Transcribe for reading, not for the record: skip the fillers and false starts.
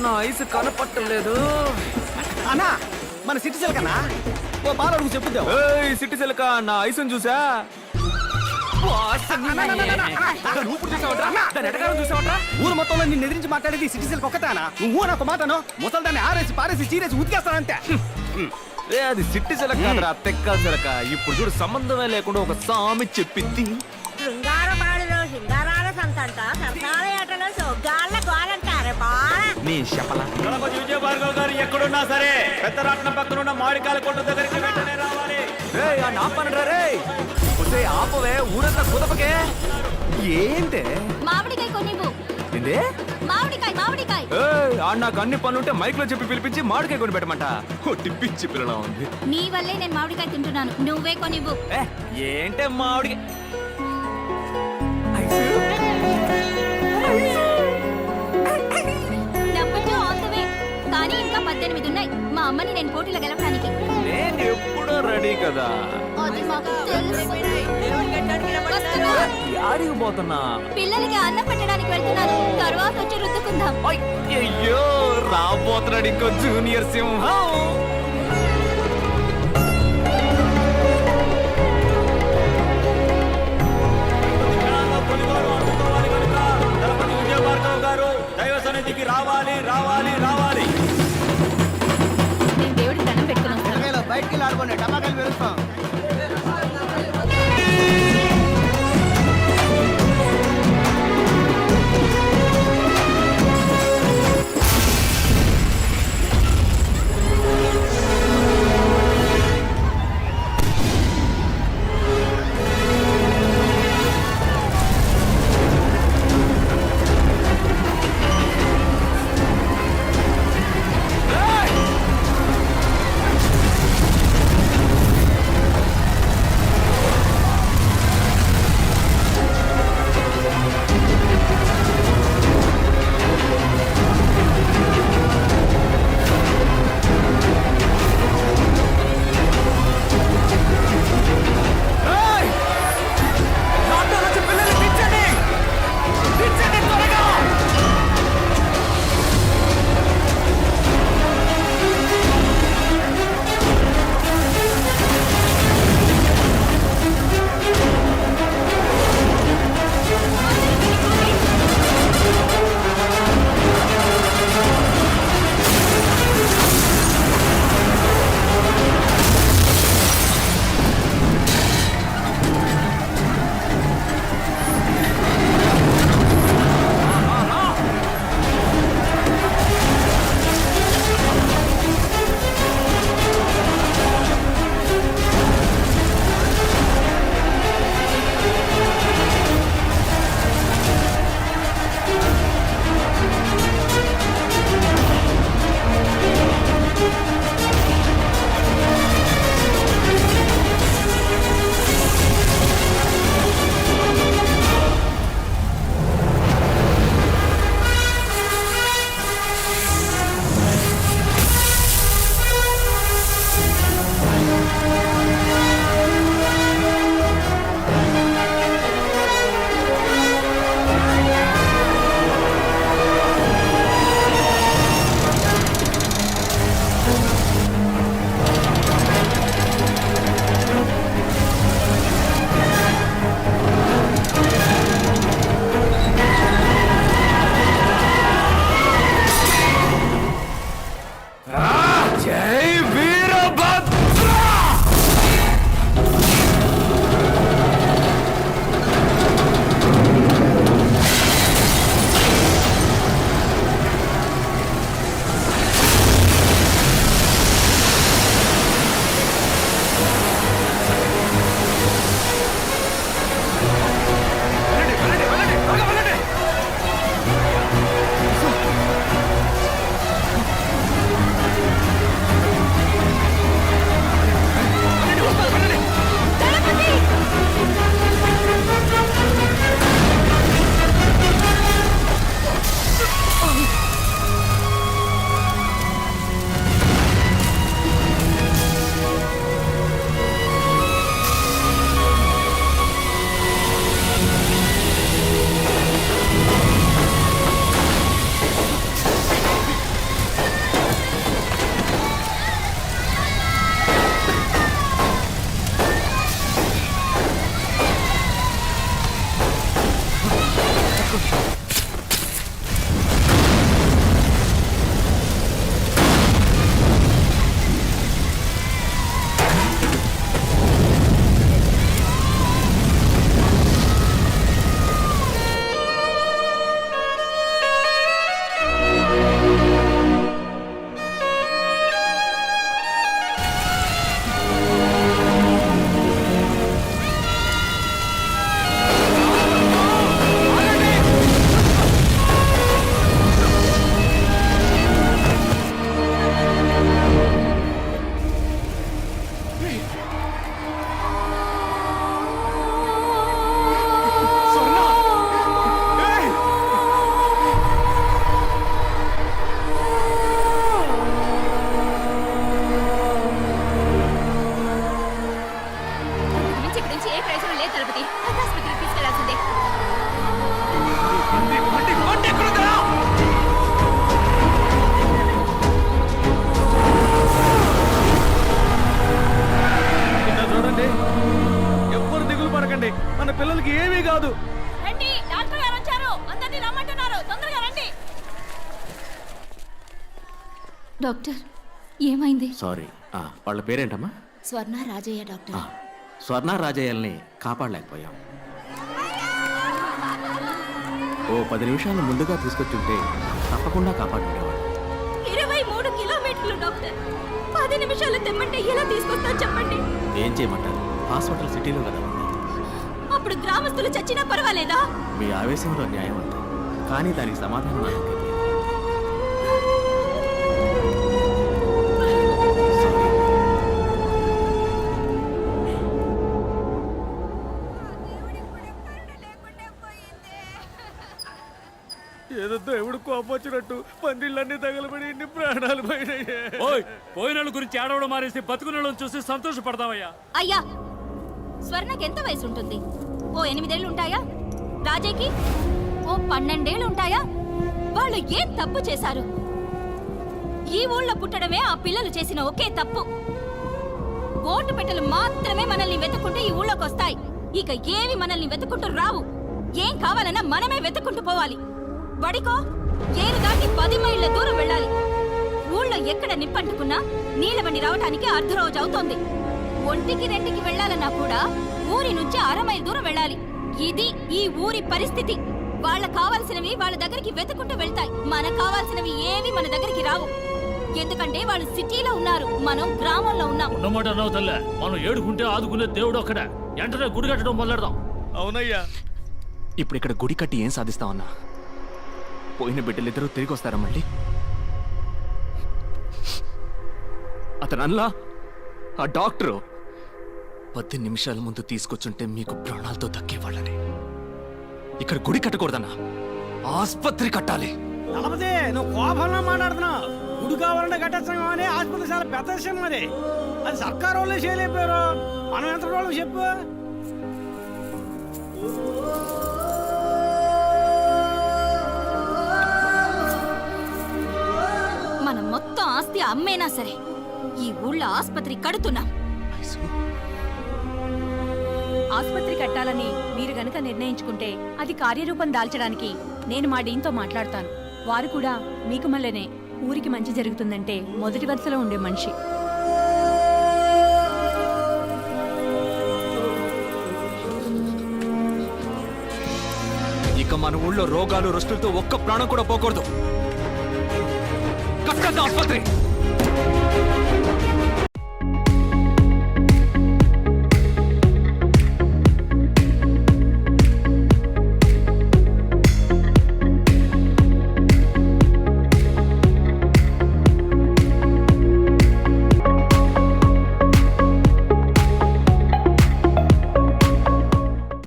నా ఐస్ కనపట్టలేదు. అన్నా మన సిటిజన్ కన్నా ఓ బాల అడుగు చెప్పుద్దాం. సిటీ సెల్క నా ఐసుని చూసా. ఊరు మొత్తంలో నిన్ను ఎదిరించి మాట్లాడేది సిటిజన్ ఒక్కతానా? నువ్వు నాకు మాటను ముసల్దాన్ని ఆరేసి పారేసి చీరేసి ఉతికేస్తానంతే. అది సిట్టి సెలక కాదురా, తెక్క సెలక. ఇప్పుడు చూడు సంబంధమే లేకుండా ఒక సామి చెప్పింది. శృంగారపాడులో శృంగారాల సంతంట సరసాల ఏటలో సొగ్గాళ్ళ గోలంటారు బాల. నీ చెప్పలా విజయభార్గవ్ గారు ఎక్కడున్నా సరే పెద్దరాట్నం పక్కన ఉన్న మామిడికాయల కొట్ట దగ్గరికి వెంటనే రావాలి. ఆపవే, ఊరంతా కుదపకే. ఏంటే మామిడికాయ కొనివ్వు. ఏందే మామిడికాయ మామిడికాయ. నాకు అన్ని పనులుంటే మైక్ లో చెప్పి పిలిపించి మామిడికాయ కొని పెట్టమంట. పిచ్చి పిల్లలా ఉంది. నీ వల్లే నేను మామిడికాయ తింటున్నాను. నువ్వే కొనివ్వు. ఏంటే మామిడి డబ్బుతో ఆన్ ద వే. కానీ ఇంకా 18 ఉన్నాయి. మా అమ్మని నేను పోటీలో గెలవడానికి. నేను ఎప్పుడో రెడీ కదా. అది మాకు తెలుసు. వస్తున్నా. యాడికి పోతున్నా? పిల్లలకి అన్నం పెట్టడానికి వెళ్తున్నాను. తర్వాత వచ్చి రుద్దుకుందాం. అయ్యో రాబోతున్నాడు ఇంకో జూనియర్ సింహం. విజయభార్గవ్ గారు దైవ సన్నిధికి రావాలి రావాలి రావాలి. నేను దేవుడికి దండం పెట్టుకుని వస్తాను. బయటికి ఆడుకోండి, టమాకాయలు పెరుస్తాం. స్వర్ణ! ఏయ్! నుంచి ఇక్కడి నుంచి ఏ ప్రయోజనం లేదు తలపతి ఆసుపత్రికి తీసుకెళ్లాల్సిందే. బండి ఎక్కడుందా? ఇలా చూడండి, ఎవ్వరు దిగులు పడకండి, మన పిల్లలకి ఏమీ కాదు. రండి, డాక్టర్ గారు వచ్చారు. అందరినీ రమ్మంటున్నారు. తొందరగా రండి. డాక్టర్, ఏమైంది? సారీ, వాళ్ళ పేరేంటమ్మా? స్వర్ణ రాజయ్య డాక్టర్. స్వర్ణ రాజయ్యల్ని కాపాడలేకపోయాం. ఓ 10 నిమిషాలు ముందుగా తీసుకొచ్చుంటే తప్పకుండా కాపాడుండేవాడు. 23 కిలోమీటర్లు డాక్టర్. 10 నిమిషాలు తెమ్మంటే ఎలా తీసుకొస్తా చెప్పండి. ఏం చేయమంటారు? హాస్పిటల్ సిటీలో కదా ఉంది. అప్పుడు గ్రామస్తులు చచ్చినా పర్వాలేదా? మీ ఆవేశంలో న్యాయం అంటారు, కానీ దానికి సమాధానం నాకు తెలియదు. ఏదో దేవుడు కోపొచ్చినట్టు పందిళ్ళన్నీ తగలబడి ఇన్ని ప్రాణాలు పోయినాయి. ఓయ్, పోయిన వాళ్ళ గురించి ఏడవడం మానేసి బతుకున్న వాళ్ళని చూసి సంతోషపడతావయ్యా. అయ్యా, స్వర్ణకి ఎంత వయసు ఉంటుంది? ఓ 8 ఏళ్ళు ఉంటాయా? రాజయ్యకి ఓ 12 ఏళ్ళు ఉంటాయా? వాళ్ళు ఏం తప్పు చేశారు? ఈ ఊళ్ళో పుట్టడమే ఆ పిల్లలు చేసిన ఒకే తప్పు. ఓటు పెట్టెలు మాత్రమే మనల్ని వెతుక్కుంటూ ఈ ఊళ్ళోకి వస్తాయి. ఇక ఏవి మనల్ని వెతుక్కుంటూ రావు. ఏం కావాలన్నా మనమే వెతుక్కుంటూ పోవాలి. బడికో ఏరు దాటి 10 మైళ్ళ దూరం వెళ్ళాలి. ఊళ్ళో ఎక్కడ నిప్పంటుకున్నా నీళ్ళ బండి రావటానికి అర్ధరోజు అవుతోంది. 1-2కి వెళ్ళాలన్నా కూడా ఊరి నుంచి 1/2 మైలు దూరం వెళ్ళాలి. ఇది ఈ ఊరి పరిస్థితి. వాళ్ళకు కావాల్సినవి వాళ్ళ దగ్గరికి వెతుకుంటూ వెళ్తాయి. మనకు కావాల్సినవి ఏవి మన దగ్గరికి రావు. ఎందుకంటే వాళ్ళు సిటీలో ఉన్నారు, మనం గ్రామంలో ఉన్నాం. ఉన్నమాట అన్నావు తల్లే. మనం ఏడుకుంటే ఆదుకునే దేవుడు ఒక్కడే. వెంటనే గుడి కట్టడం మొదలెడదాం. అవునయ్యా. ఇప్పుడు ఇక్కడ గుడి కట్టి ఏం సాధిస్తామన్నా? పోయిన బిడ్డలిద్దరూ తిరిగి వస్తారా మళ్ళీ? అతనల్లా ఆ డాక్టరు 10 నిమిషాల ముందు తీసుకొచ్చుంటే మీకు ప్రాణాలతో దక్కేవాళ్ళని. ఇక్కడ గుడి కట్టకూడదన్నా, ఆస్పత్రి కట్టాలి. నలభదే నువ్వు కోపంలో మాట్లాడుతున్నావు. గుడి కావాలంటే కట్టేస్తాం అని ఆసుపత్రి చాలా పెద్ద విషయం మరి. అది సర్కారు వాళ్ళే చేయలేపారు, మనం ఎంత రోజులు చెప్పు. మనం మొత్తం ఆస్తి అమ్మేనా సరే ఈ ఊళ్ళో ఆస్పత్రి కడుతున్నాం. ఆసుపత్రి కట్టాలని మీరు గనక నిర్ణయించుకుంటే అది కార్యరూపం దాల్చడానికి నేను మా డీన్తో మాట్లాడతాను. వారు కూడా మీకు మళ్ళనే ఊరికి మంచి జరుగుతుందంటే మొదటి వరుసలో ఉండే మనిషి. ఇక మన ఊళ్ళో రోగాలు రుష్టులతో ఒక్క ప్రాణం కూడా పోకూడదు. కట్టద్దు ఆస్పత్రి.